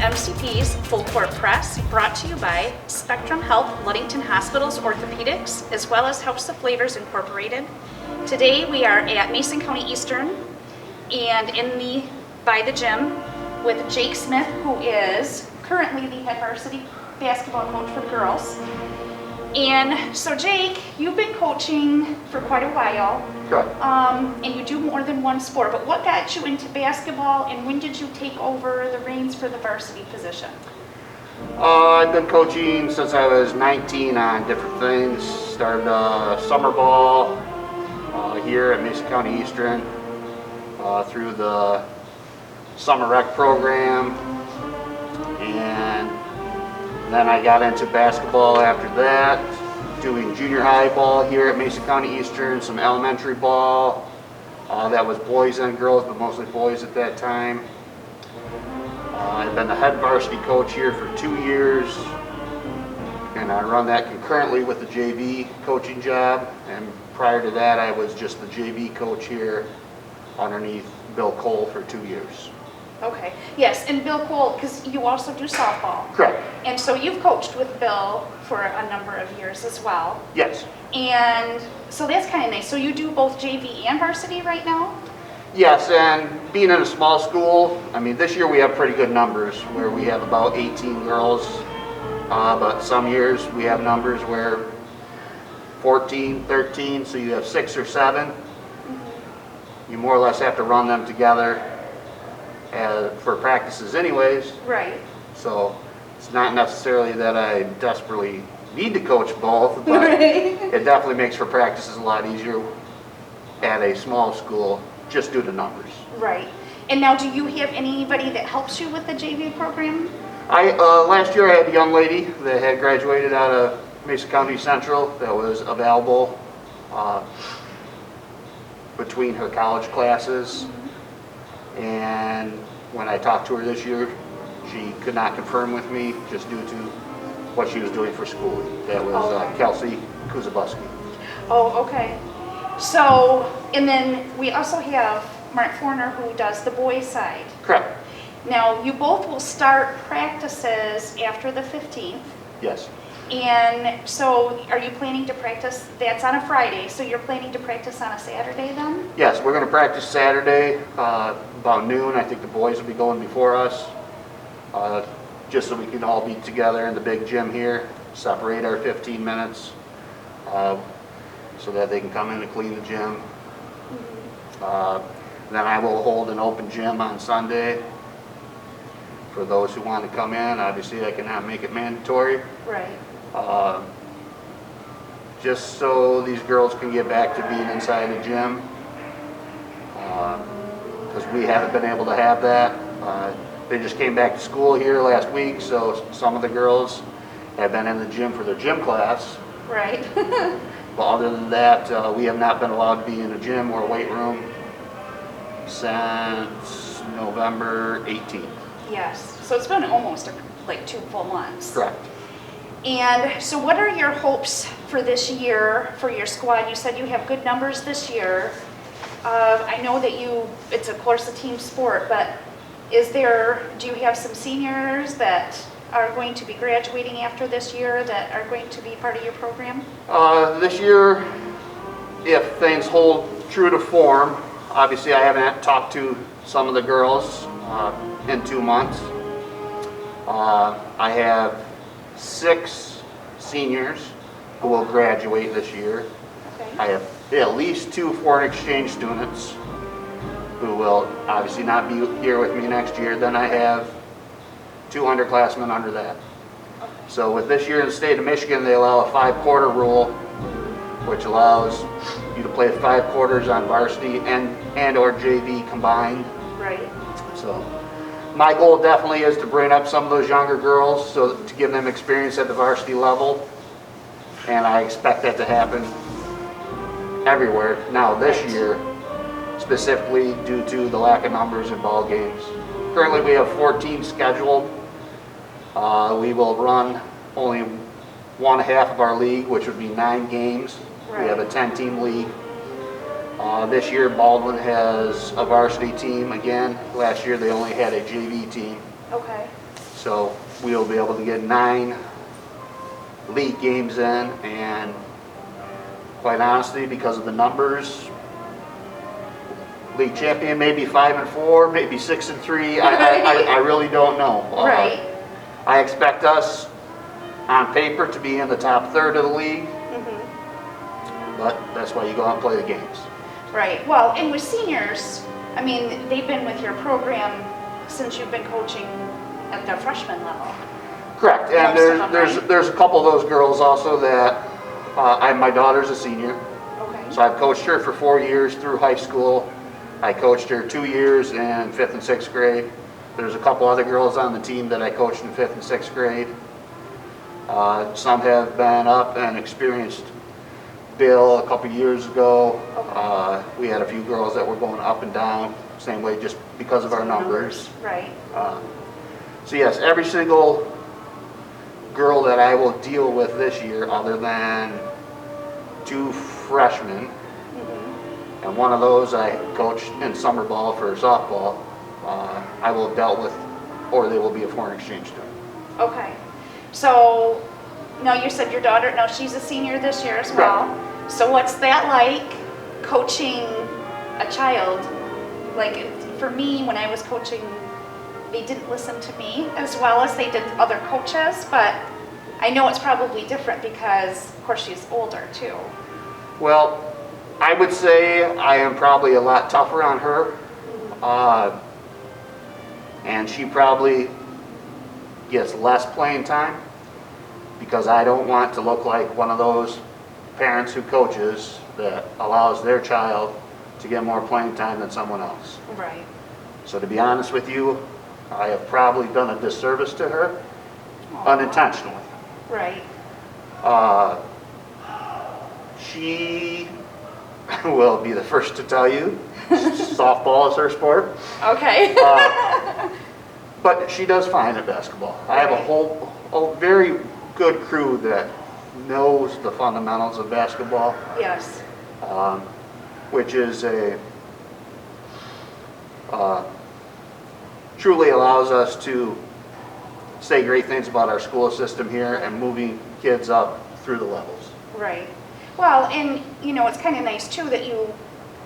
MCP's Full Court Press, brought to you by Spectrum Health Ludington Hospital's Orthopedics, as well as House of Flavors Incorporated. Today we are at Mason County Eastern and by the gym with Jake Smith, who is currently the head varsity basketball coach for the girls. And so Jake, you've been coaching for quite a while. Correct. And you do more than one sport, but what got you into basketball and when did you take over the reins for the varsity position? I've been coaching since I was 19 on different things. Started summer ball here at Mason County Eastern through the summer rec program, and then I got into basketball after that, doing junior high ball here at Mason County Eastern, some elementary ball. That was boys and girls, but mostly boys at that time. I've been the head varsity coach here for 2 years, and I run that concurrently with the JV coaching job. And prior to that, I was just the JV coach here underneath Bill Cole for 2 years. Okay, yes, and Bill Cole, because you also do softball. Correct. And so you've coached with Bill for a number of years as well. Yes. And so that's kind of nice. So you do both JV and varsity right now? Yes, and being in a small school, I mean, this year we have pretty good numbers where we have about 18 girls, but some years we have numbers where 14, 13, so you have 6 or 7. Mm-hmm. You more or less have to run them together for practices anyways. Right. So it's not necessarily that I desperately need to coach both, but right. It definitely makes for practices a lot easier at a small school just due to numbers. Right. And now do you have anybody that helps you with the JV program? Last year I had a young lady that had graduated out of Mason County Central that was available between her college classes. Mm-hmm. And when I talked to her this year, she could not confirm with me just due to what she was doing for school. That was Kelsey Kuzabuski. Oh, okay. So, and then we also have Mark Forner, who does the boys' side. Correct. Now, you both will start practices after the 15th. Yes. And so, are you planning to practice? That's on a Friday, so you're planning to practice on a Saturday then? Yes, we're going to practice Saturday about noon. I think the boys will be going before us, just so we can all be together in the big gym here, separate our 15 minutes, so that they can come in and clean the gym. Mm-hmm. Then I will hold an open gym on Sunday for those who want to come in. Obviously, I cannot make it mandatory. Right. Just so these girls can get back to being inside the gym, because we haven't been able to have that. They just came back to school here last week, so some of the girls have been in the gym for their gym class. Right. But other than that, we have not been allowed to be in a gym or a weight room since November 18th. Yes, so it's been almost like 2 full months. Correct. And so what are your hopes for this year for your squad? You said you have good numbers this year. I know that it's of course a team sport, but do you have some seniors that are going to be graduating after this year that are going to be part of your program? This year, if things hold true to form, obviously I haven't talked to some of the girls in 2 months. I have 6 seniors who will graduate this year. Okay. I have at least 2 foreign exchange students who will obviously not be here with me next year. Then I have 2 underclassmen under that. Okay. So with this year in the state of Michigan, they allow a 5-quarter rule, which allows you to play 5 quarters on varsity and or JV combined. Right. So my goal definitely is to bring up some of those younger girls so to give them experience at the varsity level, and I expect that to happen everywhere now this year, specifically due to the lack of numbers in ball games. Currently we have 14 scheduled. We will run only 1/2 of our league, which would be 9 games. Right. We have a 10-team league. This year Baldwin has a varsity team again. Last year they only had a JV team. Okay. So we'll be able to get 9 league games in, and quite honestly, because of the numbers, league champion maybe 5-4, maybe 6-3. I really don't know. Right. I expect us on paper to be in the top third of the league, but that's why you go out and play the games. Right. Well, and with seniors, I mean, they've been with your program since you've been coaching at the freshman level. Correct. And there's a couple of those girls also that my daughter's a senior. Okay. So I've coached her for 4 years through high school. I coached her 2 years in 5th and 6th grade. There's a couple other girls on the team that I coached in 5th and 6th grade. Some have been up and experienced Bill a couple years ago. Okay. We had a few girls that were going up and down, same way, just because of our numbers. Right. So yes, every single girl that I will deal with this year, other than 2 freshmen, and one of those I coached in summer ball for softball, I will have dealt with, or they will be a foreign exchange student. Okay. So, now you said your daughter, now she's a senior this year as well. Right. So what's that like, coaching a child? Like, for me, when I was coaching, they didn't listen to me as well as they did other coaches, but I know it's probably different because, of course, she's older too. Well, I would say I am probably a lot tougher on her, and she probably gets less playing time because I don't want to look like one of those parents who coaches that allows their child to get more playing time than someone else. Right. So to be honest with you, I have probably done a disservice to her unintentionally. Right. She will be the first to tell you softball is her sport. Okay. But she does fine at basketball. I have a very good crew that knows the fundamentals of basketball. Yes. Which is truly allows us to say great things about our school system here and moving kids up through the levels. Right. Well, and you know, it's kind of nice too that you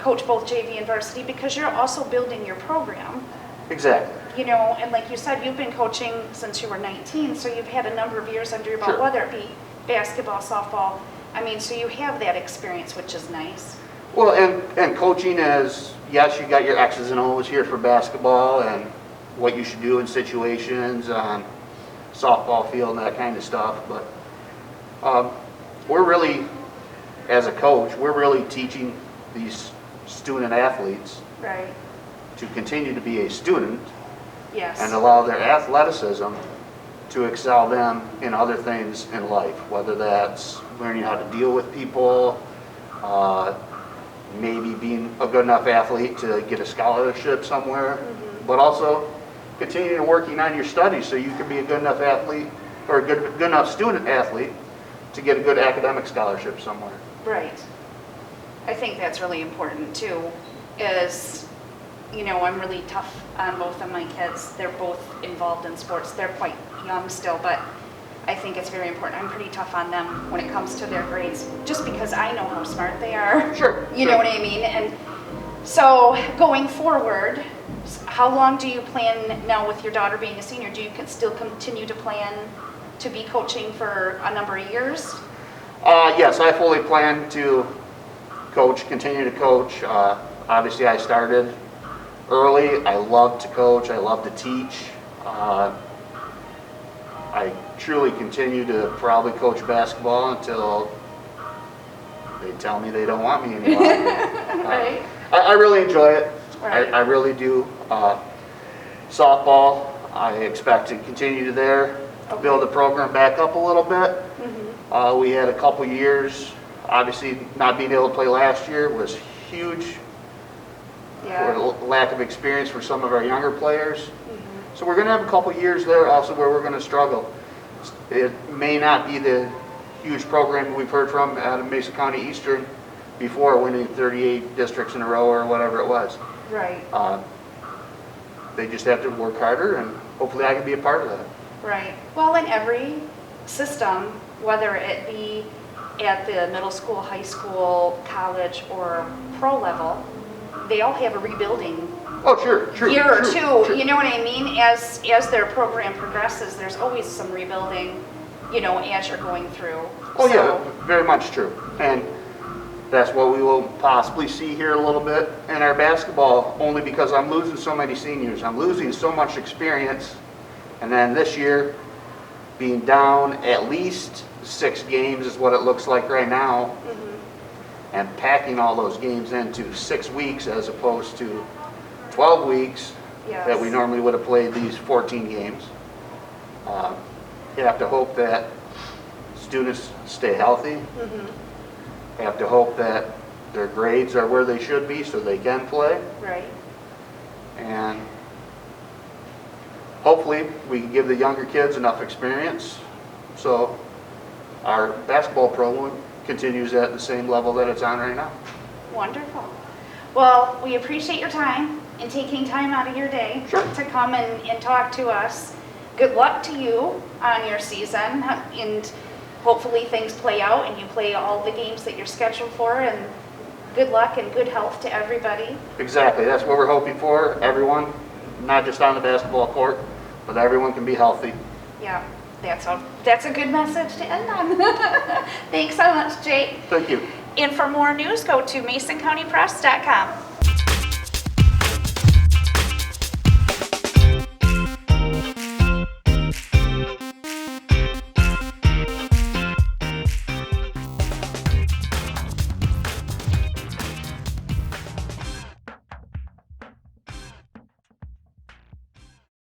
coach both JV and varsity because you're also building your program. Exactly. You know, and like you said, you've been coaching since you were 19, so you've had a number of years under your belt, Sure. whether it be basketball, softball. I mean, so you have that experience, which is nice. Well, and coaching is, yes, you got your X's and O's here for basketball and what you should do in situations on softball field and that kind of stuff, but we're really, as a coach, we're really teaching these student athletes Right. to continue to be a student Yes. and allow their athleticism to excel them in other things in life, whether that's learning how to deal with people, maybe being a good enough athlete to get a scholarship somewhere, but also continuing working on your studies so you can be a good enough athlete or a good enough student athlete to get a good academic scholarship somewhere. Right. I think that's really important too, is, you know, I'm really tough on both of my kids. They're both involved in sports. They're quite young still, but I think it's very important. I'm pretty tough on them when it comes to their grades, just because I know how smart they are. Sure. You know what I mean? And so going forward, how long do you plan now with your daughter being a senior? Do you still continue to plan to be coaching for a number of years? Yes, I fully plan to continue to coach. Obviously, I started early. I love to coach. I love to teach. I truly continue to probably coach basketball until they tell me they don't want me anymore. Right. I really enjoy it. Right. I really do. Softball, I expect to continue there, Okay. build the program back up a little bit. We had a couple years, obviously not being able to play last year was huge Yeah. for lack of experience for some of our younger players. So we're going to have a couple years there also where we're going to struggle. It may not be the huge program we've heard from out of Mason County Eastern before, winning 38 districts in a row or whatever it was. Right. They just have to work harder, and hopefully I can be a part of that. Right. Well, in every system, whether it be at the middle school, high school, college, or pro level, they all have a rebuilding Oh, sure, true. year or true, two. true. You know what I mean? As their program progresses, there's always some rebuilding, you know, as you're going through. Oh, So, yeah, very much true. And that's what we will possibly see here a little bit in our basketball, only because I'm losing so many seniors. I'm losing so much experience. And then this year, being down at least 6 games is what it looks like right now, and packing all those games into 6 weeks as opposed to 12 weeks yes. that we normally would have played these 14 games. You have to hope that students stay healthy. You have to hope that their grades are where they should be so they can play. Right. And hopefully we can give the younger kids enough experience so our basketball program continues at the same level that it's on right now. Wonderful. Well, we appreciate your time and taking time out of your day Sure. to come and talk to us. Good luck to you on your season, and hopefully things play out and you play all the games that you're scheduled for, and good luck and good health to everybody. Exactly, that's what we're hoping for. Everyone, not just on the basketball court, but everyone can be healthy. Yeah, that's a good message to end on. Thanks so much, Jake. Thank you. And for more news, go to MasonCountyPress.com.